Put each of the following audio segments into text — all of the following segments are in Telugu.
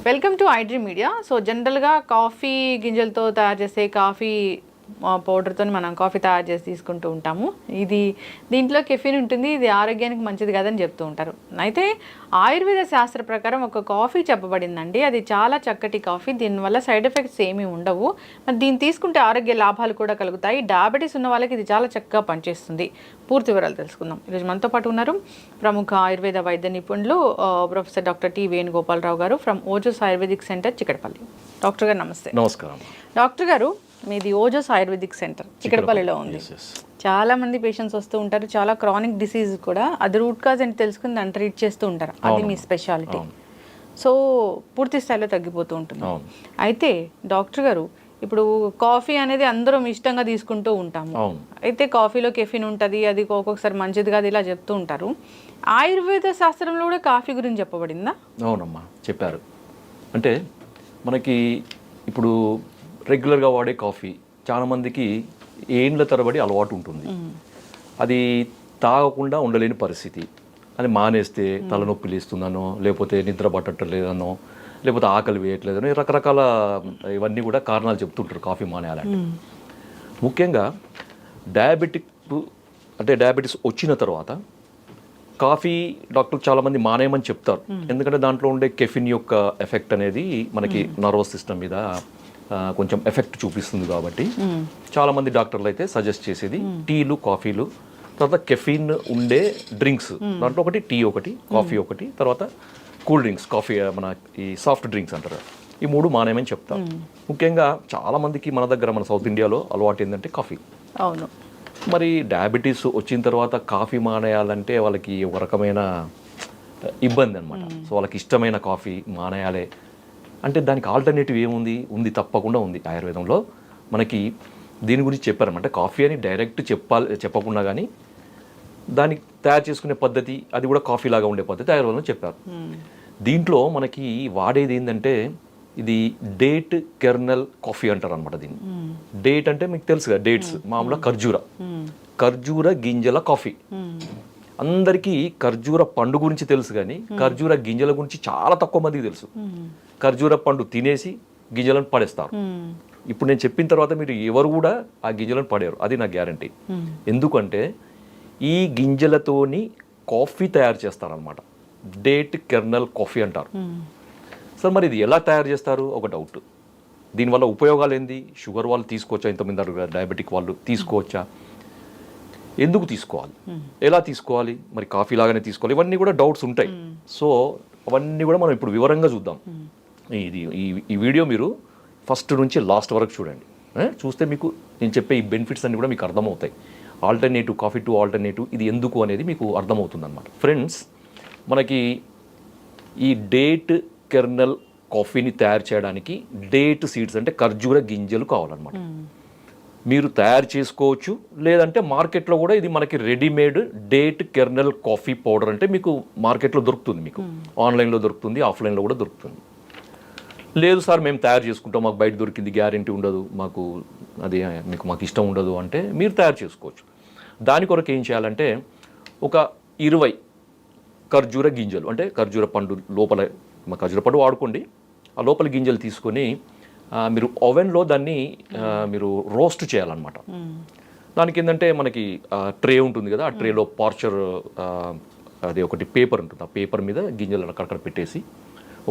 Welcome to iDream media. So జనరల్గా కాఫీ గింజలతో తయారు చేసే కాఫీ పౌడర్తో మనం కాఫీ తయారు చేసి తీసుకుంటూ ఉంటాము. దీంట్లో కెఫీన్ ఉంటుంది, ఇది ఆరోగ్యానికి మంచిది కాదని చెప్తూ ఉంటారు. అయితే ఆయుర్వేద శాస్త్ర ప్రకారం ఒక కాఫీ చెప్పబడిందండి, అది చాలా చక్కటి కాఫీ, దీనివల్ల సైడ్ ఎఫెక్ట్స్ ఏమీ ఉండవు. మరి దీన్ని తీసుకుంటే ఆరోగ్య లాభాలు కూడా కలుగుతాయి. డయాబెటీస్ ఉన్న వాళ్ళకి ఇది చాలా చక్కగా పనిచేస్తుంది. పూర్తి వివరాలు తెలుసుకుందాం. ఈరోజు మనతో పాటు ఉన్నారు ప్రముఖ ఆయుర్వేద వైద్య నిపుణులు ప్రొఫెసర్ డాక్టర్ టి వేణుగోపాలరావు గారు ఫ్రమ్ ఓజోస్ ఆయుర్వేదిక్ సెంటర్ చిక్కడపల్లి. డాక్టర్ గారు నమస్తే. నమస్కారం. డాక్టర్ గారు, మీది ఓజోస్ ఆయుర్వేదిక్ సెంటర్ చిక్కడపల్లిలో ఉంది. చాలా మంది పేషెంట్స్ వస్తూ ఉంటారు, చాలా క్రానిక్ డిసీజ్ కూడా, అది రూట్ కాజ్ అని తెలుసుకుని దాన్ని ట్రీట్ చేస్తూ ఉంటారు. అది మీ స్పెషాలిటీ. సో పూర్తి స్థాయిలో తగ్గిపోతూ ఉంటుంది. అయితే డాక్టర్ గారు, ఇప్పుడు కాఫీ అనేది అందరం ఇష్టంగా తీసుకుంటూ ఉంటాము. అయితే కాఫీలో కెఫిన్ ఉంటుంది, అది ఒక్కొక్కసారి మంచిది కాదు, ఇలా చెప్తూ ఉంటారు. ఆయుర్వేద శాస్త్రంలో కూడా కాఫీ గురించి చెప్పబడిందా? అవునమ్మా, చెప్పారు. అంటే మనకి ఇప్పుడు రెగ్యులర్గా వాడే కాఫీ చాలామందికి ఏండ్ల తరబడి అలవాటు ఉంటుంది. అది తాగకుండా ఉండలేని పరిస్థితి. అది మానేస్తే తలనొప్పి లేస్తుందనో, లేకపోతే నిద్ర పట్టట్లేదనో, లేకపోతే ఆకలి వేయట్లేదనో, రకరకాల ఇవన్నీ కూడా కారణాలు చెప్తుంటారు కాఫీ మానేయాలంటే. ముఖ్యంగా డయాబెటీస్ వచ్చిన తర్వాత కాఫీ డాక్టర్లు చాలామంది మానేయమని చెప్తారు. ఎందుకంటే దాంట్లో ఉండే కెఫిన్ యొక్క ఎఫెక్ట్ అనేది మనకి నర్వస్ సిస్టమ్ మీద కొంచెం ఎఫెక్ట్ చూపిస్తుంది. కాబట్టి చాలామంది డాక్టర్లు అయితే సజెస్ట్ చేసేది టీలు, కాఫీలు, తర్వాత కెఫిన్ ఉండే డ్రింక్స్, దాంట్లో ఒకటి టీ, ఒకటి కాఫీ, ఒకటి తర్వాత కూల్ డ్రింక్స్, కాఫీ మన ఈ సాఫ్ట్ డ్రింక్స్ అంటారు, ఈ మూడు మానేయమని చెప్తాం. ముఖ్యంగా చాలామందికి మన సౌత్ ఇండియాలో అలవాటు ఏంటంటే కాఫీ. అవును. మరి డయాబెటీస్ వచ్చిన తర్వాత కాఫీ మానేయాలంటే వాళ్ళకి ఒక రకమైన ఇబ్బంది అనమాట. సో వాళ్ళకి ఇష్టమైన కాఫీ మానేయాలి అంటే దానికి ఆల్టర్నేటివ్ ఉంది, తప్పకుండా ఉంది. ఆయుర్వేదంలో మనకి దీని గురించి చెప్పారన్నమాట. కాఫీ అని డైరెక్ట్ చెప్పకుండా కానీ దాన్ని తయారు చేసుకునే పద్ధతి, అది కూడా కాఫీ లాగా ఉండే పద్ధతి ఆయుర్వేదంలో చెప్పారు. దీంట్లో మనకి వాడేది ఏంటంటే ఇది డేట్ కెర్నల్ కాఫీ అంటారు అనమాట. దీన్ని డేట్ అంటే మీకు తెలుసు కదా, డేట్స్ మామూలుగా ఖర్జూర గింజల కాఫీ. అందరికీ ఖర్జూర పండు గురించి తెలుసు కానీ ఖర్జూర గింజల గురించి చాలా తక్కువ మందికి తెలుసు. ఖర్జూర పండు తినేసి గింజలను పడేస్తారు. ఇప్పుడు నేను చెప్పిన తర్వాత మీరు ఎవరు కూడా ఆ గింజలను పడేరు, అది నా గ్యారంటీ. ఎందుకంటే ఈ గింజలతోని కాఫీ తయారు చేస్తారనమాట. డేట్ కెర్నల్ కాఫీ అంటారు. సార్ మరి ఇది ఎలా తయారు చేస్తారు ఒక డౌట్. దీనివల్ల ఉపయోగాలు ఏంది? షుగర్ వాళ్ళు తీసుకోవచ్చా? ఇంతమంది డయాబెటిక్ వాళ్ళు తీసుకోవచ్చా? ఎందుకు తీసుకోవాలి? ఎలా తీసుకోవాలి? మరి కాఫీ లాగానే తీసుకోవాలి? ఇవన్నీ కూడా డౌట్స్ ఉంటాయి. సో అవన్నీ కూడా మనం ఇప్పుడు వివరంగా చూద్దాం. ఈ వీడియో మీరు ఫస్ట్ నుంచి లాస్ట్ వరకు చూడండి. చూస్తే మీకు నేను చెప్పే ఈ బెనిఫిట్స్ అన్నీ కూడా మీకు అర్థమవుతాయి. ఆల్టర్నేటివ్, కాఫీ టు ఆల్టర్నేటివ్ ఇది ఎందుకు అనేది మీకు అర్థమవుతుంది అనమాట. ఫ్రెండ్స్, మనకి ఈ డేట్ కెర్నల్ కాఫీని తయారు చేయడానికి డేట్ సీడ్స్ అంటే ఖర్జూర గింజలు కావాలన్నమాట. మీరు తయారు చేసుకోవచ్చు, లేదంటే మార్కెట్లో కూడా ఇది మనకి readymade date kernel coffee powder అంటే మీకు మార్కెట్లో దొరుకుతుంది. మీకు ఆన్లైన్లో దొరుకుతుంది, ఆఫ్లైన్లో కూడా దొరుకుతుంది. లేదు సార్ మేము తయారు చేసుకుంటాం, మాకు బయట దొరికింది గ్యారెంటీ ఉండదు, మాకు ఇష్టం ఉండదు అంటే మీరు తయారు చేసుకోవచ్చు. దాని కొరకు ఏం చేయాలంటే ఒక 20 ఖర్జూర గింజలు అంటే ఖర్జూర పండు లోపల ఖర్జూర పండు వాడుకోండి, ఆ లోపల గింజలు తీసుకొని మీరు ఓవెన్లో దాన్ని మీరు రోస్ట్ చేయాలన్నమాట. దానికి ఏంటంటే మనకి ట్రే ఉంటుంది కదా, ఆ ట్రేలో పార్చర్ అది ఒకటి పేపర్ ఉంటుంది, ఆ పేపర్ మీద గింజలు అక్కడక్కడ పెట్టేసి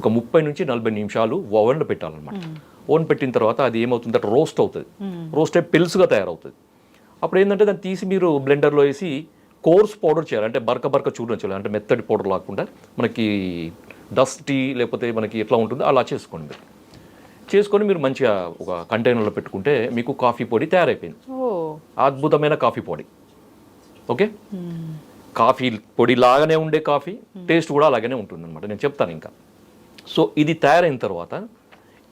ఒక 30 నుంచి 40 నిమిషాలు ఓవెన్లో పెట్టాలన్నమాట. ఓవెన్ పెట్టిన తర్వాత అది ఏమవుతుందంటే రోస్ట్ అవుతుంది. రోస్ట్ అయి పెలుసుగా తయారవుతుంది. అప్పుడు ఏంటంటే దాన్ని తీసి మీరు బ్లెండర్లో వేసి కోర్స్ పౌడర్ చేయాలి. అంటే బరక చూడాలి, అంటే మెత్తటి పౌడర్ లాకుండా మనకి డస్టీ లేకపోతే మనకి ఎట్లా ఉంటుందో అలా చేసుకోండి. చేసుకొని మీరు మంచిగా ఒక కంటైనర్లో పెట్టుకుంటే మీకు కాఫీ పొడి తయారైపోయింది. అద్భుతమైన కాఫీ పొడి. ఓకే, కాఫీ పొడి లాగానే ఉండే కాఫీ టేస్ట్ కూడా అలాగనే ఉంటుంది అనమాట. నేను చెప్తాను ఇంకా. సో ఇది తయారైన తర్వాత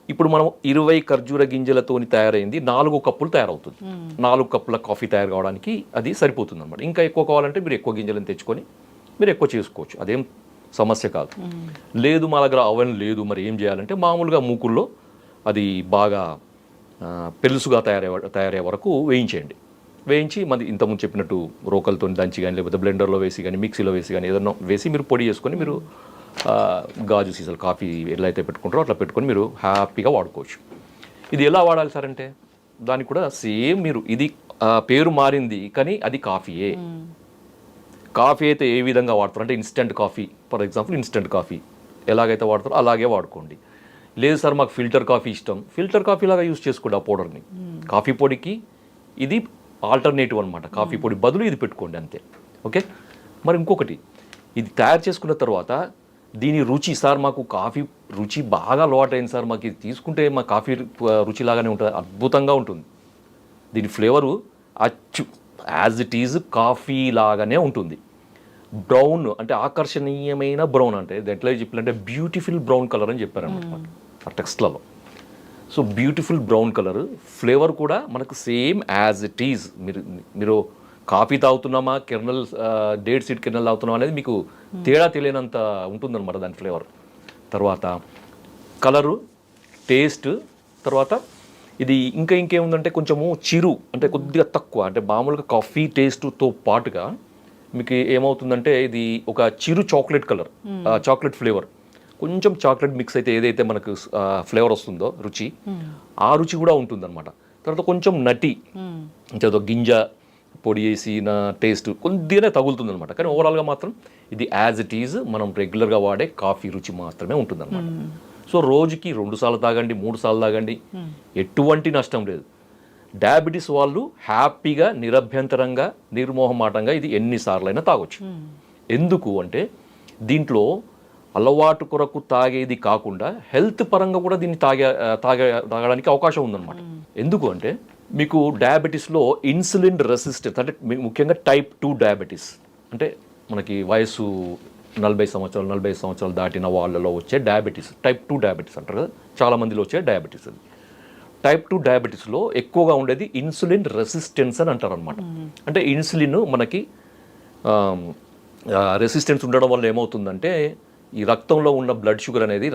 ఇప్పుడు మనం 20 ఖర్జూర గింజలతో తయారైంది 4 కప్పులు తయారవుతుంది. 4 కప్పుల కాఫీ తయారు కావడానికి అది సరిపోతుంది అనమాట. ఇంకా ఎక్కువ కావాలంటే మీరు ఎక్కువ గింజలను తెచ్చుకొని మీరు ఎక్కువ చేసుకోవచ్చు, అదేం సమస్య కాదు. లేదు మా దగ్గర అవన్ లేదు, మరి ఏం చేయాలంటే మామూలుగా మూకుల్లో అది బాగా పెలుసుగా తయారయ్యే వరకు వేయించేయండి. వేయించి మరి ఇంతకుముందు చెప్పినట్టు రోకలతో దంచి కానీ లేకపోతే బ్లెండర్లో వేసి కానీ మిక్సీలో వేసి కానీ ఏదన్నా వేసి మీరు పొడి చేసుకొని మీరు గాజు సీసాలు కాఫీ ఎలా అయితే పెట్టుకుంటారో అట్లా పెట్టుకొని మీరు హ్యాపీగా వాడుకోవచ్చు. ఇది ఎలా వాడాలి సార్ అంటే దానికి కూడా సేమ్ మీరు ఇది పేరు మారింది కానీ అది కాఫీయే. కాఫీ అయితే ఏ విధంగా వాడతారు అంటే instant coffee, for example instant coffee ఎలాగైతే వాడతారో అలాగే వాడుకోండి. లేదు సార్ మాకు ఫిల్టర్ కాఫీ ఇష్టం, ఫిల్టర్ కాఫీ లాగా యూస్ చేసుకోండి ఆ పౌడర్ని. కాఫీ పొడికి ఇది ఆల్టర్నేటివ్ అనమాట, కాఫీ పొడి బదులు ఇది పెట్టుకోండి అంతే. ఓకే. మరి ఇంకొకటి, ఇది తయారు చేసుకున్న తర్వాత దీని రుచి, సార్ మాకు కాఫీ రుచి బాగా అలవాటైంది సార్, మాకు ఇది తీసుకుంటే మా కాఫీ రుచి లాగానే ఉంటుంది, అద్భుతంగా ఉంటుంది. దీని ఫ్లేవరు అచ్చు యాజ్ ఇట్ ఈజ్ కాఫీ లాగానే ఉంటుంది. బ్రౌన్ అంటే ఆకర్షణీయమైన బ్రౌన్, అంటే ఎట్లా చెప్పాలంటే బ్యూటిఫుల్ బ్రౌన్ కలర్ అని చెప్పారన్నమాట ఆ టెక్స్ట్లలో. So beautiful brown colour, flavour కూడా మనకు సేమ్ యాజ్ ఇట్ ఈజ్. మీరు కాఫీ తాగుతున్నామా కెర్నల్ డేట్ సీడ్ కెర్నల్ తాగుతున్నామా అనేది మీకు తేడా తెలియనంత ఉంటుందన్నమాట దాని ఫ్లేవర్. తర్వాత కలరు, టేస్ట్, తర్వాత ఇది ఇంకేముందంటే కొంచెము చిరు అంటే కొద్దిగా తక్కువ, అంటే మామూలుగా కాఫీ టేస్ట్తో పాటుగా మీకు ఏమవుతుందంటే ఇది ఒక చిరు చాక్లెట్ కలర్, చాక్లెట్ ఫ్లేవర్, కొంచెం చాక్లెట్ మిక్స్ అయితే ఏదైతే మనకు ఫ్లేవర్ వస్తుందో రుచి, ఆ రుచి కూడా ఉంటుందన్నమాట. తర్వాత కొంచెం నటి అంటే గింజ పొడి వేసిన టేస్ట్ కొద్దిగానే తగులుతుందన్నమాట. కానీ ఓవరాల్గా మాత్రం ఇది యాజ్ ఇట్ ఈజ్ మనం రెగ్యులర్గా వాడే కాఫీ రుచి మాత్రమే ఉంటుందన్నమాట. సో రోజుకి 2 సార్లు తాగండి, 3 సార్లు తాగండి, ఎటువంటి నష్టం లేదు. డయాబెటీస్ వాళ్ళు హ్యాపీగా నిరభ్యంతరంగా నిర్మోహమాటంగా ఇది ఎన్నిసార్లైనా తాగొచ్చు. ఎందుకు అంటే దీంట్లో అలవాటు కొరకు తాగేది కాకుండా హెల్త్ పరంగా కూడా దీన్ని తాగడానికి అవకాశం ఉందన్నమాట. ఎందుకు అంటే మీకు డయాబెటీస్లో ఇన్సులిన్ రెసిస్టెన్స్ అంటే ముఖ్యంగా టైప్ 2 డయాబెటీస్ అంటే మనకి వయసు 40 సంవత్సరాలు దాటిన వాళ్ళలో వచ్చే డయాబెటీస్, టైప్ 2 డయాబెటీస్ అంటారు కదా, చాలామందిలో వచ్చే డయాబెటీస్. అది టైప్ 2 డయాబెటీస్లో ఎక్కువగా ఉండేది ఇన్సులిన్ రెసిస్టెన్స్ అని అంటారు అనమాట. అంటే ఇన్సులిన్ మనకి రెసిస్టెన్స్ ఉండడం వల్ల ఏమవుతుందంటే ఈ రక్తంలో ఉన్న బ్లడ్ షుగర్ అనేది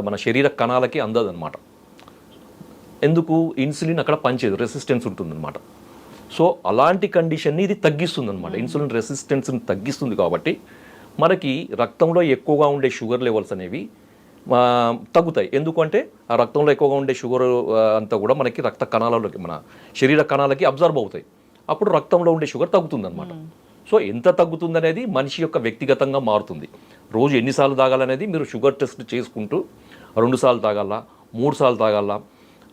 మన శరీర కణాలకి అందదన్నమాట. ఎందుకు? ఇన్సులిన్ అక్కడ పనిచేయదు, రెసిస్టెన్స్ ఉంటుందన్నమాట. సో అలాంటి కండిషన్ని ఇది తగ్గిస్తుంది అనమాట. ఇన్సులిన్ రెసిస్టెన్స్ని తగ్గిస్తుంది కాబట్టి మనకి రక్తంలో ఎక్కువగా ఉండే షుగర్ లెవెల్స్ అనేవి తగ్గుతాయి. ఎందుకంటే ఆ రక్తంలో ఎక్కువగా ఉండే షుగర్ అంతా కూడా మనకి రక్త కణాలలోకి, మన శరీర కణాలకి అబ్జర్వ్ అవుతాయి. అప్పుడు రక్తంలో ఉండే షుగర్ తగ్గుతుంది అనమాట. సో ఎంత తగ్గుతుంది అనేది మనిషి యొక్క వ్యక్తిగతంగా మారుతుంది. రోజు ఎన్నిసార్లు తాగాలనేది మీరు షుగర్ టెస్ట్ చేసుకుంటూ 2 సార్లు తాగాల, 3 సార్లు తాగాల,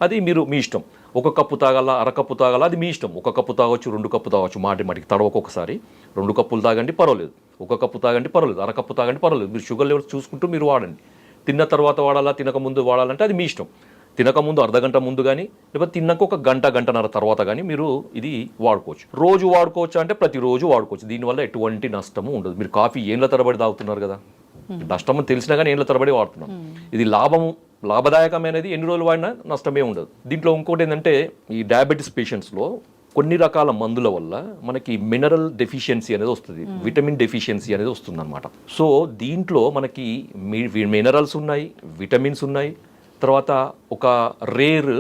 అది మీ ఇష్టం. 1 కప్పు తాగాల, అరకప్పు తాగాల, అది మీ ఇష్టం. 1 కప్పు తాగొచ్చు, 2 కప్పు తాగొచ్చు, మాటికి తడవకొకసారి. 2 కప్పులు తాగండి పర్వాలేదు, 1 కప్పు తాగండి పర్వాలేదు, అరకప్పు తాగండి పర్వాలేదు. మీరు షుగర్ లెవెల్స్ చూసుకుంటూ మీరు వాడండి. తిన్న తర్వాత వాడాలా, తినకముందు వాడాలంటే అది మీ ఇష్టం. తినకముందు అర్ధగంట ముందు కానీ, లేకపోతే తిన్నాక 1 గంటన్నర తర్వాత కానీ మీరు ఇది వాడుకోవచ్చు. రోజు వాడుకోవచ్చు అంటే ప్రతిరోజు వాడుకోవచ్చు. దీనివల్ల ఎటువంటి నష్టము ఉండదు. మీరు కాఫీ ఏళ్ళ తరబడి తాగుతున్నారు కదా, నష్టం అని తెలిసినా కానీ ఏళ్ళ తరబడి వాడుతున్నాం. ఇది లాభదాయకమైనది, ఎన్ని రోజులు వాడినా నష్టమే ఉండదు. దీంట్లో ఇంకోటి ఏంటంటే ఈ డయాబెటీస్ పేషెంట్స్లో కొన్ని రకాల మందుల వల్ల మనకి మినరల్ డెఫిషియన్సీ అనేది వస్తుంది, విటమిన్ డెఫిషియన్సీ అనేది వస్తుంది అనమాట. సో దీంట్లో మనకి మినరల్స్ ఉన్నాయి, విటమిన్స్ ఉన్నాయి, తర్వాత ఒక రేర్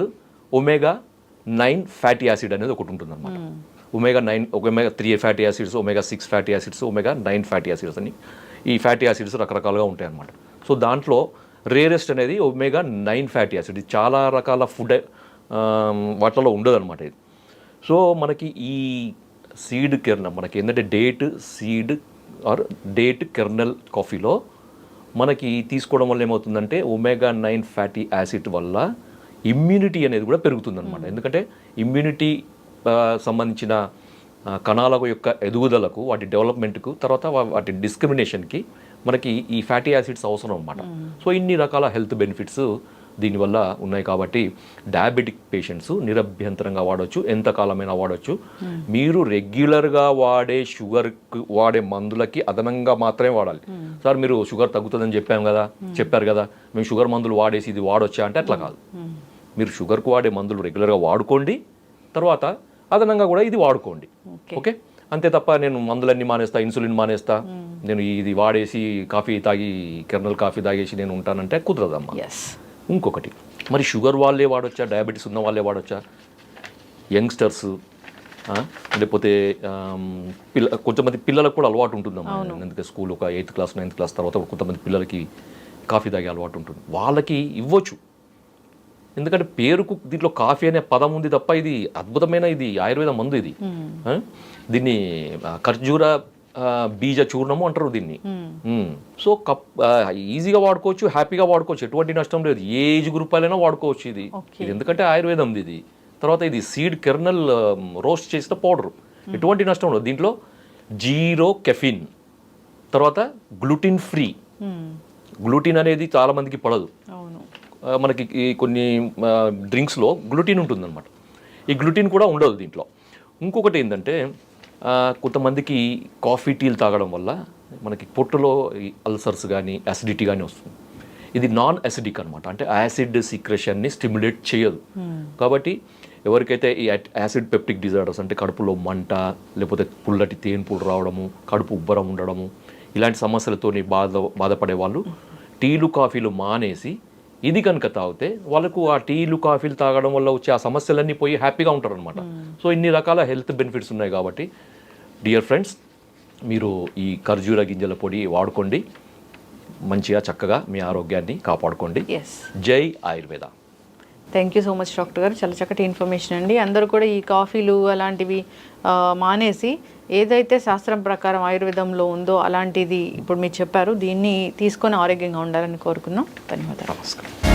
ఒమేగా-9 ఫ్యాటీ యాసిడ్ అనేది ఒకటి ఉంటుంది అనమాట. ఒమేగా-3 ఫ్యాటీ యాసిడ్స్, ఒమేగా-6 fatty acids, omega nine fatty acids అని ఈ ఫ్యాటీ యాసిడ్స్ రకరకాలుగా ఉంటాయి అన్నమాట. సో దాంట్లో రేరెస్ట్ అనేది ఒమేగా-9 ఫ్యాటీ యాసిడ్. ఇది చాలా రకాల ఫుడ్ వాటిలో ఉండదు అనమాట ఇది. సో మనకి ఈ సీడ్ కెర్నల్, మనకి ఏంటంటే డేట్ కెర్నల్ కాఫీలో మనకి తీసుకోవడం వల్ల ఏమవుతుందంటే ఒమేగా-9 ఫ్యాటీ యాసిడ్ వల్ల ఇమ్యూనిటీ అనేది కూడా పెరుగుతుందన్నమాట. ఎందుకంటే ఇమ్యూనిటీ సంబంధించిన కణాల యొక్క ఎదుగుదలకు, వాటి డెవలప్మెంట్కు, తర్వాత వాటి డిస్క్రిమినేషన్కి మనకి ఈ ఫ్యాటీ యాసిడ్స్ అవసరం అన్నమాట. సో ఇన్ని రకాల హెల్త్ బెనిఫిట్స్ దీనివల్ల ఉన్నాయి కాబట్టి డయాబెటిక్ పేషెంట్స్ నిరభ్యంతరంగా వాడవచ్చు, ఎంతకాలమైనా వాడవచ్చు. మీరు రెగ్యులర్గా వాడే మందులకి అదనంగా మాత్రమే వాడాలి. సార్ మీరు షుగర్ తగ్గుతుందని చెప్పారు కదా, మేము షుగర్ మందులు వాడేసి ఇది వాడొచ్చా అంటే అట్లా కాదు. మీరు షుగర్కు వాడే మందులు రెగ్యులర్గా వాడుకోండి, తర్వాత అదనంగా కూడా ఇది వాడుకోండి. ఓకే, అంతే తప్ప నేను మందులన్నీ మానేస్తా, ఇన్సులిన్ మానేస్తా, నేను ఇది వాడేసి కెర్నల్ కాఫీ తాగేసి నేను ఉంటానంటే కుదరదమ్మా. ఇంకొకటి, మరి షుగర్ వాళ్ళే వాడొచ్చా, డయాబెటీస్ ఉన్న వాళ్ళే వాడొచ్చా? యంగ్స్టర్స్, లేకపోతే కొంతమంది పిల్లలకు కూడా అలవాటు ఉంటుందమ్మా, ఎందుకంటే స్కూల్ ఒక 8th క్లాస్ 9th క్లాస్ తర్వాత కొంతమంది పిల్లలకి కాఫీ తాగే అలవాటు ఉంటుంది, వాళ్ళకి ఇవ్వచ్చు. ఎందుకంటే పేరుకు దీంట్లో కాఫీ అనే పదం ఉంది తప్ప ఇది అద్భుతమైన ఇది ఆయుర్వేద మందు ఇది. దీన్ని ఖర్జూర బీజ చూర్ణము అంటారు దీన్ని. సో ఈజీగా వాడుకోవచ్చు, హ్యాపీగా వాడుకోవచ్చు, ఎటువంటి నష్టం లేదు. ఏ ఏజ్ గ్రూప్ అయినా వాడుకోవచ్చు ఇది. ఎందుకంటే ఆయుర్వేదం ఇది. తర్వాత ఇది సీడ్ కెర్నల్ రోస్ట్ చేసిన పౌడర్, ఎటువంటి నష్టం ఉండదు. దీంట్లో 0 కెఫిన్, తర్వాత గ్లూటిన్ ఫ్రీ. గ్లూటిన్ అనేది చాలా మందికి పడదు. మనకి కొన్ని డ్రింక్స్లో గ్లూటిన్ ఉంటుందన్నమాట, ఈ గ్లూటిన్ కూడా ఉండదు దీంట్లో. ఇంకొకటి ఏంటంటే కొంతమందికి కాఫీ టీలు తాగడం వల్ల మనకి పొట్టులో అల్సర్స్ కానీ యాసిడిటీ కానీ వస్తుంది. ఇది నాన్ యాసిడిక్ అనమాట, అంటే యాసిడ్ సీక్రెషన్ని స్టిమ్యులేట్ చేయదు. కాబట్టి ఎవరికైతే ఈ యాసిడ్ పెప్టిక్ డిజార్డర్స్ అంటే కడుపులో మంట, లేకపోతే పుల్లటి తేన్పులు రావడము, కడుపు ఉబ్బరం ఉండడము, ఇలాంటి సమస్యలతో బాధపడే వాళ్ళు టీలు కాఫీలు మానేసి ఇది కనుక తాగితే వాళ్ళకు ఆ టీలు కాఫీలు తాగడం వల్ల వచ్చే ఆ సమస్యలన్నీ పోయి హ్యాపీగా ఉంటారు అనమాట. సో ఇన్ని రకాల హెల్త్ బెనిఫిట్స్ ఉన్నాయి. కాబట్టి డియర్ ఫ్రెండ్స్, మీరు ఈ ఖర్జూర గింజల పొడి వాడుకోండి, మంచిగా చక్కగా మీ ఆరోగ్యాన్ని కాపాడుకోండి. జై Ayurveda. Thank you so much doctor గారు, చాలా చక్కటి ఇన్ఫర్మేషన్ అండి. అందరూ కూడా ఈ కాఫీలు అలాంటివి మానేసి ఏదైతే శాస్త్రం ప్రకారం ఆయుర్వేదంలో ఉందో అలాంటిది ఇప్పుడు మీరు చెప్పారు, దీన్ని తీసుకొని ఆరోగ్యంగా ఉండాలని కోరుకున్నాం. ధన్యవాదాలు. నమస్కారం.